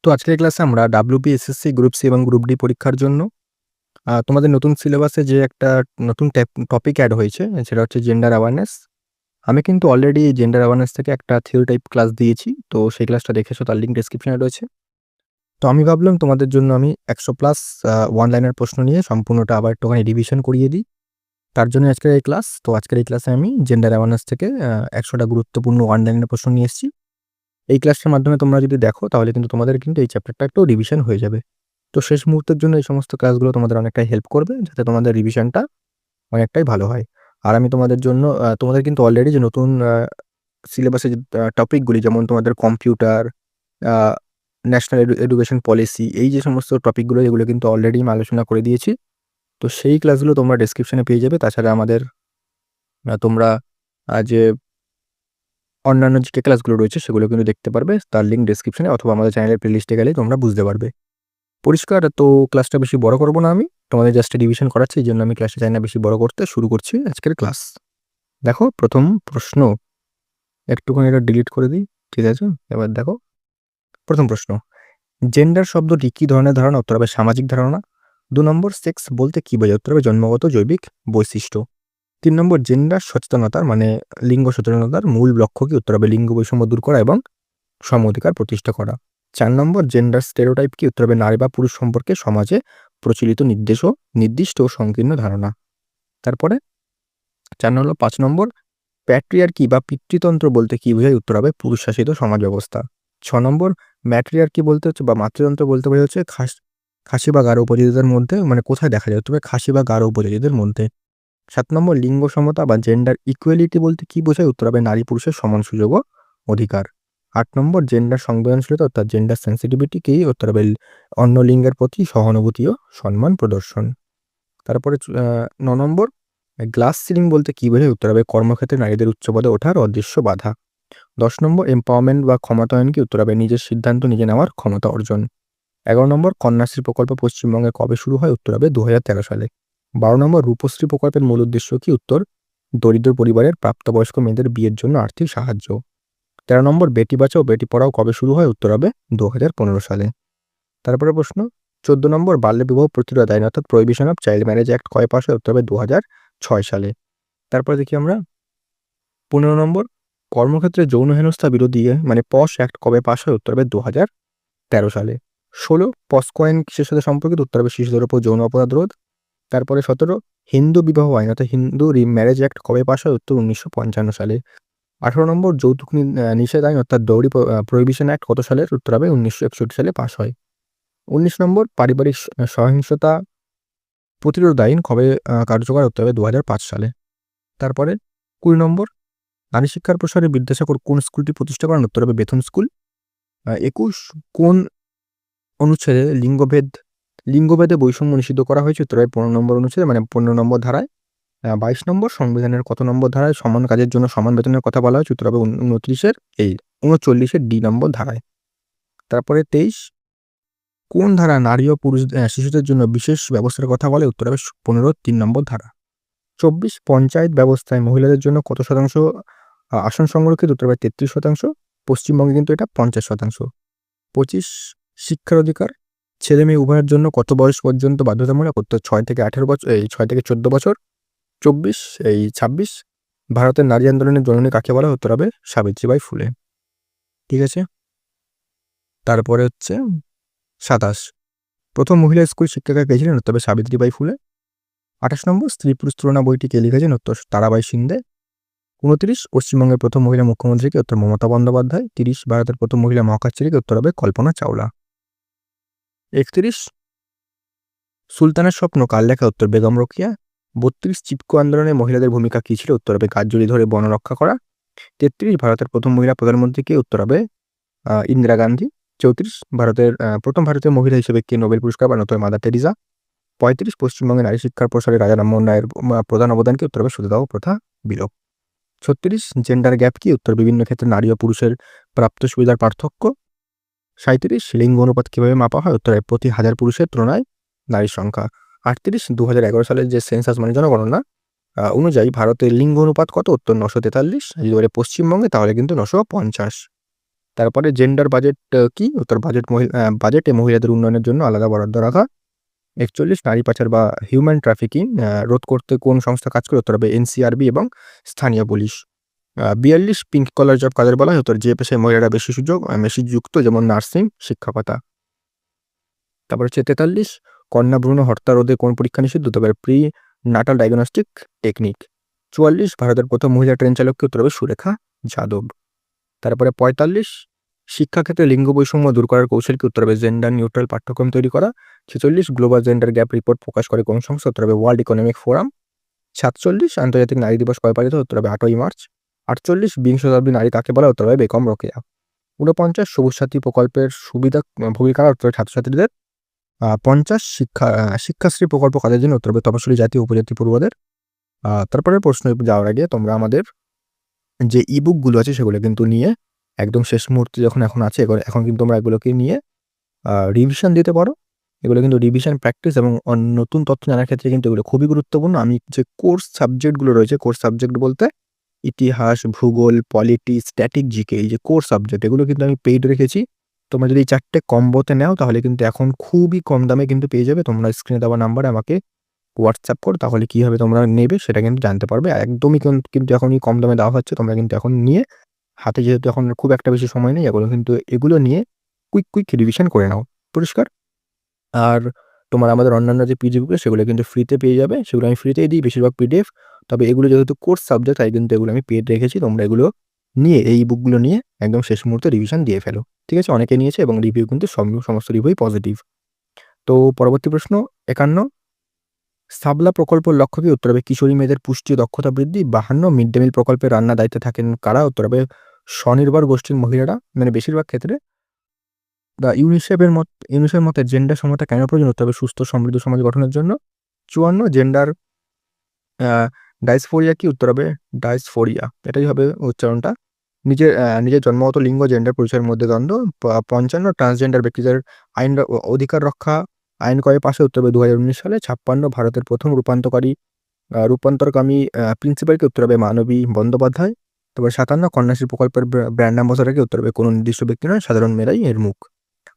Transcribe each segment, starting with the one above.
তো আজকের ক্লাসে আমরা ডাব্লিউবি, এসএসসি, গ্রুপ সি এবং গ্রুপ ডি পরীক্ষার জন্য তোমাদের নতুন সিলেবাসে যে একটা নতুন টপিক অ্যাড হয়েছে সেটা হচ্ছে জেন্ডার অ্যাওয়ারনেস। আমি কিন্তু অলরেডি জেন্ডার অ্যাওয়ারনেস থেকে একটা থিওরি টাইপ ক্লাস দিয়েছি। তো সেই ক্লাসটা দেখেছো, তার লিঙ্ক ডেসক্রিপশনে রয়েছে। তো আমি ভাবলাম তোমাদের জন্য আমি 100 প্লাস ওয়ান লাইনের প্রশ্ন নিয়ে সম্পূর্ণটা আবার একটুখানি রিভিশন করিয়ে দিই। তার জন্য আজকের এই ক্লাস। তো আজকের এই ক্লাসে আমি জেন্ডার অ্যাওয়ারনেস থেকে 100টা গুরুত্বপূর্ণ ওয়ান লাইনের প্রশ্ন নিয়ে এসেছি। এই ক্লাসটার মাধ্যমে তোমরা যদি দেখো তাহলে কিন্তু তোমাদের কিন্তু এই চ্যাপ্টারটা একটু রিভিশন হয়ে যাবে। তো শেষ মুহূর্তের জন্য এই সমস্ত ক্লাসগুলো তোমাদের অনেকটাই হেল্প করবে, যাতে তোমাদের রিভিশনটা অনেকটাই ভালো হয়। আর আমি তোমাদের জন্য তোমাদের কিন্তু অলরেডি যে নতুন সিলেবাসে যে টপিকগুলি, যেমন তোমাদের কম্পিউটার, আ ন্যাশনাল এডুকেশন পলিসি, এই যে সমস্ত টপিকগুলো এগুলো কিন্তু অলরেডি আমি আলোচনা করে দিয়েছি। তো সেই ক্লাসগুলো তোমরা ডেসক্রিপশনে পেয়ে যাবে। তাছাড়া আমাদের তোমরা যে অন্যান্য যে ক্লাসগুলো রয়েছে সেগুলো কিন্তু দেখতে পারবে। তার লিঙ্ক ডেসক্রিপশনে অথবা আমাদের চ্যানেলের প্লেলিস্টে গেলেই তোমরা বুঝতে পারবে। পরিষ্কার? তো ক্লাসটা বেশি বড় করব না আমি। তোমাদের জাস্ট রিভিশন করাচ্ছি। এইজন্য আমি ক্লাসটা চাই না বেশি বড় করতে। শুরু করছি আজকের ক্লাস। দেখো, প্রথম প্রশ্ন একটুখানি এটা ডিলিট করে দিই। ঠিক আছে? এবার দেখো প্রথম প্রশ্ন। জেন্ডার শব্দটি কি ধরনের ধারণা? উত্তর হবে সামাজিক ধারণা। ২ নম্বর, সেক্স বলতে কি বোঝায়? উত্তর হবে জন্মগত জৈবিক বৈশিষ্ট্য। ৩ নম্বর, জেন্ডার সচেতনতার মানে লিঙ্গ সচেতনতার মূল লক্ষ্য কি? উত্তর হবে লিঙ্গ বৈষম্য দূর করা এবং সম অধিকার প্রতিষ্ঠা করা। ৪ নম্বর, জেন্ডার স্টেরিওটাইপ কি? উত্তর হবে নারী বা পুরুষ সম্পর্কে সমাজে প্রচলিত নির্দিষ্ট ও সংকীর্ণ ধারণা। তারপরে ৫ নম্বর, প্যাট্রিয়ার্কি বা পিতৃতন্ত্র বলতে কি বোঝায়? উত্তর হবে পুরুষ শাসিত সমাজ ব্যবস্থা। ৬ নম্বর, ম্যাট্রিয়ার্কি বলতে হচ্ছে বা মাতৃতন্ত্র বলতে বোঝা হচ্ছে খাসি বা গারো উপজাতিদের মধ্যে, মানে কোথায় দেখা যায়? তবে খাসি বা গারো উপজাতিদের মধ্যে। ৭ নম্বর, লিঙ্গ সমতা বা জেন্ডার ইকুয়ালিটি বলতে কি বোঝায়? উত্তর হবে নারী পুরুষের সমান সুযোগ ও অধিকার। ৮ নম্বর, জেন্ডার সংবেদনশীলতা অর্থাৎ জেন্ডার সেন্সিটিভিটি কি? উত্তর হবে অন্য লিঙ্গের প্রতি সহানুভূতি ও সম্মান প্রদর্শন। তারপরে ৯ নম্বর, গ্লাস সিলিং বলতে কি বোঝায়? উত্তর হবে কর্মক্ষেত্রে নারীদের উচ্চ পদে ওঠার অদৃশ্য বাধা। ১০ নম্বর, এম্পাওয়ারমেন্ট বা ক্ষমতায়ন কি? উত্তর হবে নিজের সিদ্ধান্ত নিজে নেওয়ার ক্ষমতা অর্জন। ১১ নম্বর, কন্যাশ্রী প্রকল্প পশ্চিমবঙ্গে কবে শুরু হয়? উত্তর হবে ২০১৩ সালে। ১২ নম্বর, রূপশ্রী প্রকল্পের মূল উদ্দেশ্য কি? উত্তর দরিদ্র পরিবারের প্রাপ্তবয়স্ক মেয়েদের বিয়ের জন্য আর্থিক সাহায্য। ১৩ নম্বর, বেটি বাঁচাও বেটি পড়াও কবে শুরু হয়? উত্তর হবে ২০১৫ সালে। তারপরে প্রশ্ন ১৪ নম্বর, বাল্যবিবাহ প্রতিরোধ আইন অর্থাৎ prohibition of child marriage act কয় পাস হয়? উত্তর হবে ২০০৬ সালে। তারপরে দেখি আমরা ১৫ নম্বর, কর্মক্ষেত্রে যৌন হেনস্থা বিরোধী মানে পশ অ্যাক্ট কবে পাস হয়? উত্তর হবে ২০১৩ সালে। ১৬, পস্কো আইন কিসের সাথে সম্পর্কিত? উত্তর হবে শিশুদের উপর যৌন অপরাধ রোধ। তারপরে ১৭, হিন্দু বিবাহ আইন অর্থাৎ হিন্দু ম্যারেজ অ্যাক্ট কবে পাস হয়? উত্তর ১৯৫৫ সালে। ১৮ নম্বর, যৌতুক নিষেধ আইন অর্থাৎ দৌড়ি প্রহিবিশন অ্যাক্ট কত সালের? উত্তর হবে ১৯৬১ সালে পাস হয়। ১৯ নম্বর, পারিবারিক সহিংসতা প্রতিরোধ আইন কবে কার্যকর? উত্তর হবে ২০০৫ সালে। তারপরে ২০ নম্বর, নারী শিক্ষার প্রসারে বিদ্যাসাগর কোন স্কুলটি প্রতিষ্ঠা করেন? উত্তর হবে বেথুন স্কুল। ২১, কোন অনুচ্ছেদে লিঙ্গভেদে বৈষম্য নিষিদ্ধ করা হয়েছে? উত্তর হবে ১৫ নম্বর অনুচ্ছেদে, মানে ১৫ নম্বর ধারায়। ২২ নম্বর, সংবিধানের কত নম্বর ধারায় সমান কাজের জন্য সমান বেতনের কথা বলা হয়েছে? উত্তর হবে ৩৯-এর ডি নম্বর ধারায়। তারপরে ২৩, কোন ধারা নারী ও পুরুষ শিশুদের জন্য বিশেষ ব্যবস্থার কথা বলে? উত্তর হবে ১৫-৩ নম্বর ধারা। ২৪, পঞ্চায়েত ব্যবস্থায় মহিলাদের জন্য কত শতাংশ আসন সংরক্ষিত? উত্তর হবে ৩৩%। পশ্চিমবঙ্গে কিন্তু এটা ৫০%। ২৫, শিক্ষার অধিকার ছেলে মেয়ে উভয়ের জন্য কত বয়স পর্যন্ত বাধ্যতামূলক? উত্তর ৬ থেকে ১৮ বছর, ৬ থেকে ১৪ বছর। ২৬, ভারতের নারী আন্দোলনের জননী কাকে বলা? উত্তর হবে সাবিত্রীবাই ফুলে। ঠিক আছে? তারপরে হচ্ছে ২৭, প্রথম মহিলা স্কুল শিক্ষিকা কে ছিলেন? উত্তর হবে সাবিত্রীবাই ফুলে। ২৮ নম্বর, স্ত্রী পুরুষ তুলনা বইটি কে লিখেছেন? উত্তর তারাবাই সিন্ধে। ২৯, পশ্চিমবঙ্গের প্রথম মহিলা মুখ্যমন্ত্রী কে? উত্তর মমতা বন্দ্যোপাধ্যায়। ৩০, ভারতের প্রথম মহিলা মহাকাশচারী কে? উত্তর হবে কল্পনা চাওলা। ৩১, সুলতানের স্বপ্ন কার লেখা? উত্তর বেগম রোকেয়া। ৩২, চিপকো আন্দোলনে মহিলাদের ভূমিকা কী ছিল? উত্তর হবে গাছজুড়ি ধরে বন রক্ষা করা। ৩৩, ভারতের প্রথম মহিলা প্রধানমন্ত্রী কে? উত্তর হবে ইন্দিরা গান্ধী। ৩৪, ভারতের প্রথম ভারতীয় মহিলা হিসেবে কে নোবেল পুরস্কার পান? উত্তর মাদার টেরিজা। ৩৫, পশ্চিমবঙ্গে নারী শিক্ষার প্রসারে রাজা রামমোহন রায়ের প্রধান অবদান কি? উত্তর হবে সতীদাহ প্রথা বিলোপ। ৩৬, জেন্ডার গ্যাপ কি? উত্তর বিভিন্ন ক্ষেত্রে নারী ও পুরুষের প্রাপ্ত সুবিধার পার্থক্য। ৩৭, লিঙ্গ অনুপাত কিভাবে মাপা হয়? উত্তর হবে প্রতি হাজার পুরুষের তুলনায় নারীর সংখ্যা। ৩৮, ২০১১ সালের যে সেন্সাস মানে জনগণনা অনুযায়ী ভারতের লিঙ্গ অনুপাত কত? উত্তর ৯৪৩। যদি বলে পশ্চিমবঙ্গে তাহলে কিন্তু ৯৫০। তারপরে জেন্ডার বাজেট কি? উত্তর বাজেটে মহিলাদের উন্নয়নের জন্য আলাদা বরাদ্দ রাখা। ৪১ নারী পাচার বা হিউম্যান ট্রাফিকিং রোধ করতে কোন সংস্থা কাজ করে? উত্তর হবে এনসিআরবি এবং স্থানীয় পুলিশ। ৪২ পিঙ্ক কলার জব কাদের বলা হয়? উত্তর যে পেশায় মহিলারা বেশি যুক্ত, যেমন নার্সিং, শিক্ষকতা। তারপর হচ্ছে ৪৩ কন্যা ভ্রূণ হত্যা রোধে কোন পরীক্ষা নিষিদ্ধ? তবে প্রি নাটাল ডায়াগনস্টিক টেকনিক। ৪৪ ভারতের প্রথম মহিলা ট্রেন চালক কি? উত্তর হবে সুরেখা যাদব। তারপরে ৪৫ শিক্ষাক্ষেত্রে লিঙ্গ বৈষম্য দূর করার কৌশল কি? উত্তর হবে জেন্ডার নিউট্রাল পাঠ্যক্রম তৈরি করা। ৪৬ গ্লোবাল জেন্ডার গ্যাপ রিপোর্ট প্রকাশ করে কোন সংস্থা? উত্তর হবে ওয়ার্ল্ড ইকোনমিক ফোরাম। ৪৭ আন্তর্জাতিক নারী দিবস কবে পালিত? উত্তর হবে ৮ই মার্চ। ৪৮ বিংশ শতাব্দী নারী কাকে বলা? উত্তর হবে বেগম রোকেয়া। ৪৯ সবুজ সাথী প্রকল্পের সুবিধা ভোগী কারা? উত্তর ছাত্রছাত্রীদের। ৫০ শিক্ষাশ্রী প্রকল্প কাদের জন্য? উত্তর হবে তপশিলি জাতি ও উপজাতি পড়ুয়াদের। তারপরে প্রশ্ন যাওয়ার আগে তোমরা আমাদের যে ইবুকগুলো আছে সেগুলো কিন্তু নিয়ে একদম শেষ মুহূর্তে যখন এখন আছে, এখন কিন্তু তোমরা এগুলোকে নিয়ে রিভিশন দিতে পারো। এগুলো কিন্তু রিভিশন প্র্যাকটিস এবং নতুন তথ্য জানার ক্ষেত্রে কিন্তু এগুলো খুবই গুরুত্বপূর্ণ। আমি যে কোর্স সাবজেক্টগুলো রয়েছে, কোর্স সাবজেক্ট বলতে ইতিহাস, ভূগোল, পলিটি, স্ট্যাটিক, জিকে, এই যে কোর্স সাবজেক্ট এগুলো কিন্তু আমি পেইড রেখেছি। তোমরা যদি এই ৪টে কম্বোতে নাও তাহলে কিন্তু এখন খুবই কম দামে কিন্তু পেয়ে যাবে। তোমরা স্ক্রিনে দেওয়া নাম্বারে আমাকে হোয়াটসঅ্যাপ করো, তাহলে কীভাবে তোমরা নেবে সেটা কিন্তু জানতে পারবে। একদমই কিন্তু এখনই কম দামে দেওয়া হচ্ছে, তোমরা কিন্তু এখন নিয়ে হাতে যেহেতু এখন খুব একটা বেশি সময় নেই, এগুলো নিয়ে কুইক রিভিশন করে নাও। পরিষ্কার? আর তোমার আমাদের অন্যান্য যে পিডিএফগুলো সেগুলো কিন্তু ফ্রিতে পেয়ে যাবে, সেগুলো আমি ফ্রিতেই দিই বেশিরভাগ পিডিএফ। তবে এগুলো যেহেতু কোর্স সাবজেক্ট তাই কিন্তু এগুলো আমি পেড রেখেছি। তোমরা এগুলো নিয়ে এই বুকগুলো নিয়ে একদম শেষ মুহূর্তে রিভিশন দিয়ে ফেলো। ঠিক আছে? অনেকে নিয়েছে এবং রিভিউ কিন্তু সমস্ত রিভিউই পজিটিভ। তো পরবর্তী প্রশ্ন ৫১ সাবলা প্রকল্পের লক্ষ্য কি? উত্তর হবে কিশোরী মেয়েদের পুষ্টি ও দক্ষতা বৃদ্ধি। ৫২ মিড ডে মিল প্রকল্পের রান্নার দায়িত্বে থাকেন কারা? উত্তর হবে স্বনির্ভর গোষ্ঠীর মহিলারা, মানে বেশিরভাগ ক্ষেত্রে। ইউনিসেফের মতে জেন্ডার সমতা কেন প্রয়োজন? উত্তর হবে সুস্থ সমৃদ্ধ সমাজ গঠনের জন্য। ৫৪ জেন্ডার ডাইসফোরিয়া কি? উত্তর হবে ডাইসফোরিয়া, এটাই হবে উচ্চারণটা। নিজের জন্মগত লিঙ্গ জেন্ডার পরিচয়ের মধ্যে দ্বন্দ্ব। ৫৫ ট্রান্সজেন্ডার ব্যক্তিদের অধিকার রক্ষা আইন কবে পাশে? উত্তর হবে ২০১৯ সালে। ৫৬ ভারতের প্রথম রূপান্তরকামী প্রিন্সিপাল কি? উত্তর হবে মানবী বন্দ্যোপাধ্যায়। তারপর ৫৭ কন্যাশ্রী প্রকল্পের ব্র্যান্ড অ্যাম্বাসাডর কি? উত্তর হবে কোনো নির্দিষ্ট ব্যক্তি নয়, সাধারণ মেয়েরাই এর মুখ।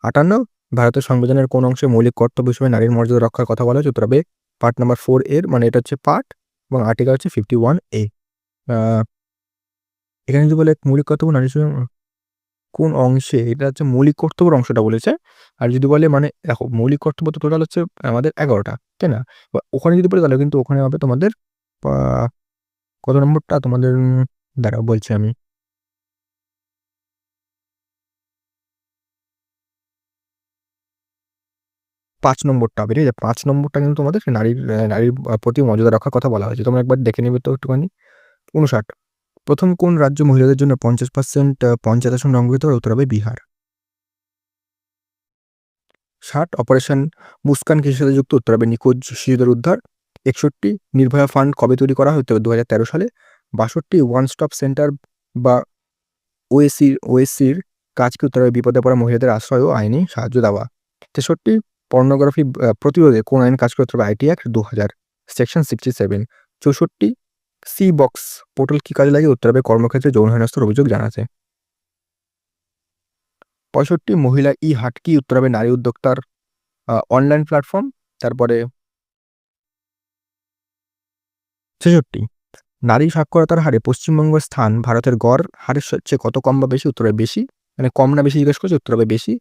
৫৮ ভারতের সংবিধানের কোন অংশে মৌলিক কর্তব্য হিসেবে নারীর মর্যাদা রক্ষার কথা বলা হয়েছে? উত্তর হবে পার্ট নাম্বার 4 এর, মানে এটা হচ্ছে পার্ট এবং আর্টিকেল হচ্ছে 51A। এখানে যদি বলে মৌলিক কর্তব্য নারী কোন অংশে, এটা হচ্ছে মৌলিক কর্তব্যের অংশটা বলেছে। আর যদি বলে মানে দেখো মৌলিক কর্তব্য তো টোটাল হচ্ছে আমাদের ১১টা, তাই না? ওখানে যদি বলে তাহলে কিন্তু ওখানে হবে তোমাদের কত নম্বরটা তোমাদের, দাঁড়াও বলছি আমি। ৫ নম্বরটা হবে। ঠিক আছে? ৫ নম্বরটা কিন্তু তোমাদের নারীর প্রতি মর্যাদা রক্ষার কথা বলা হয়েছে। তোমরা একবার দেখে নেবে তো একটুখানি। ৫৯ প্রথম কোন রাজ্য মহিলাদের জন্য ৫০% পঞ্চায়েত আসন সংরক্ষিত করে? উত্তর হবে বিহার। ৬০ অপারেশন মুস্কান কিসের সাথে যুক্ত? উত্তর হবে নিখোঁজ শিশুদের উদ্ধার। ৬১ নির্ভয়া ফান্ড কবে তৈরি করা হয়? উত্তর হবে ২০১৩ সালে। ৬২ ওয়ান স্টপ সেন্টার বা ওএসসির কাজ কি? উত্তর হবে বিপদে পড়া মহিলাদের আশ্রয় ও আইনি সাহায্য দেওয়া। ৬৩ পর্নোগ্রাফি প্রতিরোধে কোন আইন কাজ করে? উত্তর হবে IT act ২০০০ section 67। ৬৪ C box portal কি কাজে লাগে? উত্তর হবে কর্মক্ষেত্রে যৌন হেনস্থার অভিযোগ জানাতে। ৬৫ মহিলা ই হাট কি? উত্তর হবে নারী উদ্যোক্তার অনলাইন প্ল্যাটফর্ম। তারপরে ৬৬ নারী সাক্ষরতার হারে পশ্চিমবঙ্গের স্থান ভারতের গড় হারের চেয়ে কত কম বা বেশি? উত্তর হবে বেশি, মানে কম না বেশি জিজ্ঞেস করছে, উত্তর হবে বেশি।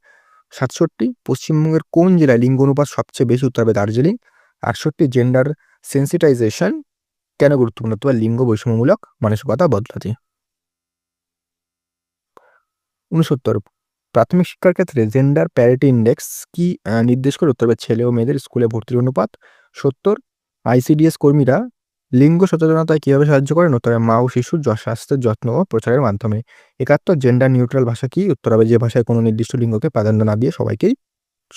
৬৭ পশ্চিমবঙ্গের কোন জেলায় লিঙ্গ অনুপাত সবচেয়ে বেশি? উত্তর হবে দার্জিলিং। ৬৮ জেন্ডার সেন্সিটাইজেশন কেন গুরুত্বপূর্ণ? উত্তর হবে লিঙ্গ বৈষম্যমূলক মানসিকতা বদলাতে। ৬৯ প্রাথমিক শিক্ষার ক্ষেত্রে জেন্ডার প্যারিটি ইন্ডেক্স কি নির্দেশ করে? উত্তর হবে ছেলে ও মেয়েদের স্কুলে ভর্তির অনুপাত। ৭০ আইসিডিএস কর্মীরা লিঙ্গ সচেতনতায় কীভাবে সাহায্য করেন? উত্তর হবে মা ও শিশুর স্বাস্থ্যের যত্ন ও প্রচারের মাধ্যমে। ৭১ জেন্ডার নিউট্রাল ভাষা কি? উত্তর হবে যে ভাষায় কোনো নির্দিষ্ট লিঙ্গকে প্রাধান্য না দিয়ে সবাইকেই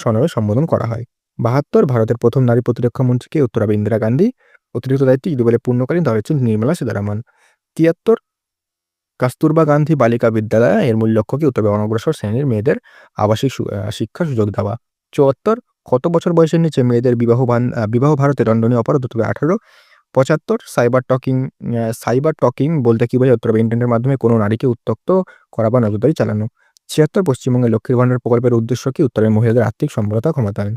সনামে সম্বোধন করা হয়। ৭২ ভারতের প্রথম নারী প্রতিরক্ষা মন্ত্রী কে? উত্তর হবে ইন্দিরা গান্ধী। অতিরিক্ত দায়িত্ব যদি বলে পূর্ণকালীন তাহলে হচ্ছে নির্মলা সীতারামন। ৭৩ কস্তুরবা গান্ধী বালিকা বিদ্যালয় এর মূল লক্ষ্য কি? উত্তর হবে অনগ্রসর শ্রেণীর মেয়েদের আবাসিক শিক্ষার সুযোগ দেওয়া। ৭৪ কত বছর বয়সের নিচে মেয়েদের বিবাহ ভারতে দণ্ডনীয় অপরাধ? উত্তর হবে ১৮। ৭৫ সাইবার টকিং বলতে কি বোঝায়? উত্তর হবে ইন্টারনেটের মাধ্যমে কোনো নারীকে উত্ত্যক্ত করা বা নজরদারি চালানো। ৭৬ পশ্চিমবঙ্গে লক্ষ্মীর ভান্ডার প্রকল্পের উদ্দেশ্য কি? উত্তরে মহিলাদের আর্থিক সম্বলতা ক্ষমতায়ন।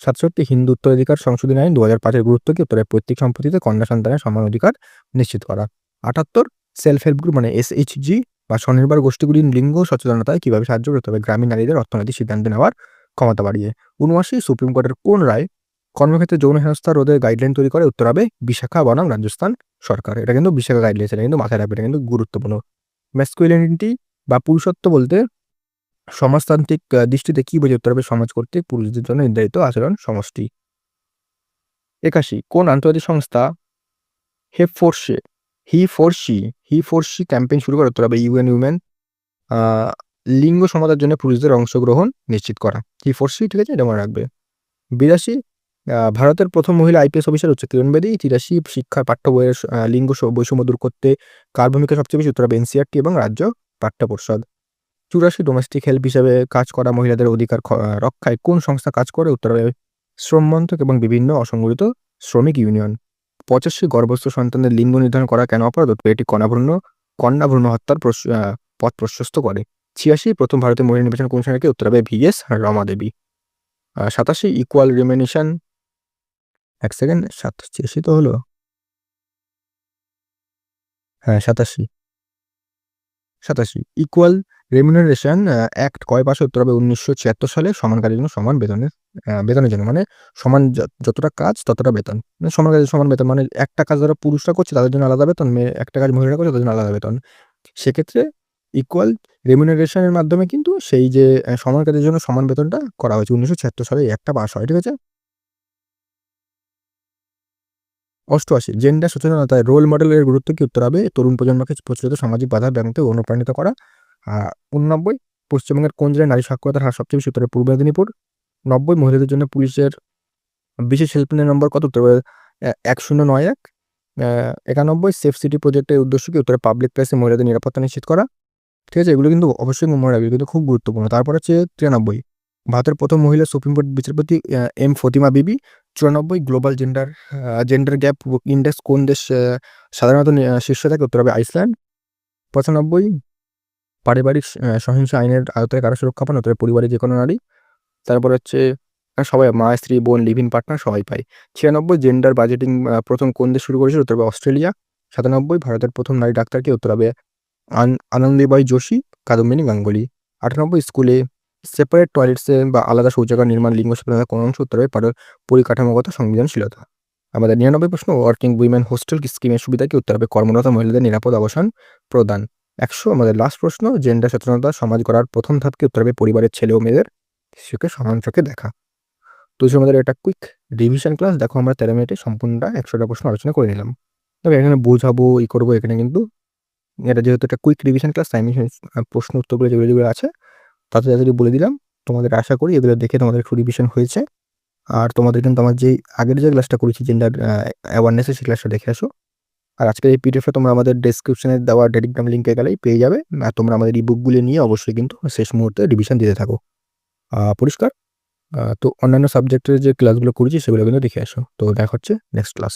৬৭ হিন্দু উত্তরাধিকার সংশোধনী আইন ২০০৫ এর গুরুত্ব কি? উত্তরে পৈতৃক সম্পত্তিতে কন্যা সন্তানের সমান অধিকার নিশ্চিত করা। ৭৮ সেলফ হেল্প গ্রুপ মানে এসএইচজি বা স্বনির্ভর গোষ্ঠীগুলির লিঙ্গ সচেতনতায় কিভাবে সাহায্য করতে হবে? গ্রামীণ নারীদের অর্থনৈতিক সিদ্ধান্ত নেওয়ার ক্ষমতা বাড়িয়ে। ৭৯ সুপ্রিম কোর্টের কোন রায় কর্মক্ষেত্রে যৌন হেনস্থা রোধের গাইডলাইন তৈরি করে? উত্তর হবে বিশাখা বনাম রাজস্থান সরকার। এটা কিন্তু বিশাখা গাইডলাইন, এটা কিন্তু মাথায় রাখবে, এটা কিন্তু গুরুত্বপূর্ণ। ম্যাসকুলিনিটি বা পুরুষত্ব বলতে সমাজতান্ত্রিক দৃষ্টিতে কি বোঝায়? উত্তর হবে সমাজ কর্তৃক পুরুষদের জন্য নির্ধারিত আচরণ সমষ্টি। ৮১ কোন আন্তর্জাতিক সংস্থা হি ফর শি ক্যাম্পেইন শুরু করে? উত্তর হবে ইউএন উইমেন। লিঙ্গ সমতার জন্য পুরুষদের অংশগ্রহণ নিশ্চিত করা। হি4সি, ঠিক আছে, এটা মনে রাখবে। ৮২ ভারতের প্রথম মহিলা আইপিএস অফিসার হচ্ছে কিরণ বেদী। ৮৩ শিক্ষার পাঠ্য বইয়ের লিঙ্গ বৈষম্য দূর করতে কার ভূমিকা সবচেয়ে বেশি? উত্তর হবে এনসিইআরটি এবং রাজ্য পাঠ্য পর্ষদ। ৮৪ ডোমেস্টিক হেল্প হিসাবে কাজ করা মহিলাদের অধিকার রক্ষায় কোন সংস্থা কাজ করে? উত্তর হবে শ্রম মন্ত্রক এবং বিভিন্ন অসংগঠিত শ্রমিক ইউনিয়ন। ৮৫ গর্ভস্থ সন্তানদের লিঙ্গ নির্ধারণ করা কেন অপরাধ? এটি কন্যা ভ্রূণ হত্যার পথ প্রশস্ত করে। ৮৬ প্রথম ভারতীয় মহিলা নির্বাচন কোন সরকারকে? উত্তর হবে ভিএস রমা দেবী। ৮৭ ইকুয়াল রিমিনেশন, এক সেকেন্ড, ৮৭ তো হলো, হ্যাঁ ৮৭ ইকুয়াল রেমিউনারেশন অ্যাক্ট কয় পাশে? উত্তর হবে ১৯৭৬ সালে। সমান কাজের জন্য সমান বেতনের জন্য, মানে সমান যতটা কাজ ততটা বেতন, মানে সমান কাজের সমান বেতন, মানে একটা কাজ যারা পুরুষরা করছে তাদের জন্য আলাদা বেতন, একটা কাজ মহিলারা করছে তাদের জন্য আলাদা বেতন। সেক্ষেত্রে ইকুয়াল রেমিউনারেশনের মাধ্যমে কিন্তু সেই যে সমান কাজের জন্য সমান বেতনটা করা হয়েছে। ১৯৭৬ সালে এই অ্যাক্টটা পাস হয়, ঠিক আছে। ৮৮ জেন্ডার সচেতনতায় রোল মডেলের গুরুত্ব কি? উত্তর হবে তরুণ প্রজন্মকে প্রচলিত সামাজিক বাধা ব্যাংকতে অনুপ্রাণিত করা। ৮৯ পশ্চিমবঙ্গের কোন জেলায় নারী সাক্ষরতার হার সবচেয়ে বেশি? উত্তরে পূর্ব মেদিনীপুর। ৯০ মহিলাদের জন্য পুলিশের বিশেষ হেল্পলাইন নম্বর কত? উত্তর হবে ১০৯১। ৯১ সেফ সিটি প্রজেক্টের উদ্দেশ্য কি? উত্তরে পাবলিক প্লেসে মহিলাদের নিরাপত্তা নিশ্চিত করা। ঠিক আছে, এগুলো কিন্তু অবশ্যই মনে রাখবে, কিন্তু খুব গুরুত্বপূর্ণ। তারপর হচ্ছে ৯৩ ভারতের প্রথম মহিলা সুপ্রিম কোর্ট বিচারপতি এম ফতিমা বিবি। ৯৪ গ্লোবাল জেন্ডার গ্যাপ ইন্ডেক্স কোন দেশ সাধারণত শীর্ষে থাকে? উত্তর হবে আইসল্যান্ড। ৯৫ পারিবারিক সহিংস আইনের আওতায় কারা সুরক্ষা পান? উত্তরে পরিবারের যে কোনো নারী। তারপর হচ্ছে সবাই মা, স্ত্রী, বোন, লিভ ইন পার্টনার সবাই পায়। ৯৬ জেন্ডার বাজেটিং প্রথম কোন দেশ শুরু করেছিল? উত্তর হবে অস্ট্রেলিয়া। ৯৭ ভারতের প্রথম নারী ডাক্তার কি? উত্তর হবে আনন্দীবাই যোশী, কাদম্বিনী গাঙ্গুলি। ৯৮ স্কুলে সেপারেট টয়লেটসে বা আলাদা শৌচাগার নির্মাণ লিঙ্গ সচেতনতার কোন অংশ? উত্তর হবে পরিকাঠামোগত সংবেদনশীলতা। আমাদের ৯৯ প্রশ্ন ওয়ার্কিং উইমেন হোস্টেল স্কিমের সুবিধা কি? উত্তর হবে কর্মরত মহিলাদের নিরাপদ অবসান প্রদান। ১০০ আমাদের লাস্ট প্রশ্ন জেন্ডার সচেতনতা সমাজ গড়ার প্রথম ধাপ কি? উত্তর হবে পরিবারের ছেলে ও মেয়েদের শিশুকে সমান চোখে দেখা। তো আমাদের এটা কুইক রিভিশন ক্লাস। দেখো আমরা ১৩ মিনিটে সম্পূর্ণটা ১০০টা প্রশ্ন আলোচনা করে নিলাম। তবে এখানে বোঝাবো করবো, এখানে কিন্তু এটা যেহেতু একটা কুইক রিভিশন ক্লাস তাই আমি প্রশ্ন উত্তরগুলো যেগুলো আছে তাড়াতাড়ি বলে দিলাম। তোমাদের আশা করি এগুলো দেখে তোমাদের একটু রিভিশন হয়েছে। আর তোমাদের কিন্তু আমার যেই আগের যে ক্লাসটা করেছি জেন্ডার অ্যাওয়ারনেসের, সেই ক্লাসটা দেখে আসো। আর আজকের এই পিডিএফটা তোমরা আমাদের ডেসক্রিপশনে দেওয়া টেলিগ্রাম লিঙ্কে গেলেই পেয়ে যাবে। আর তোমরা আমাদের এই বুকগুলি নিয়ে অবশ্যই কিন্তু শেষ মুহূর্তে রিভিশন দিতে থাকো। পরিষ্কার? তো অন্যান্য সাবজেক্টের যে ক্লাসগুলো করেছি সেগুলো কিন্তু দেখে আসো। তো দেখা হচ্ছে নেক্সট ক্লাস।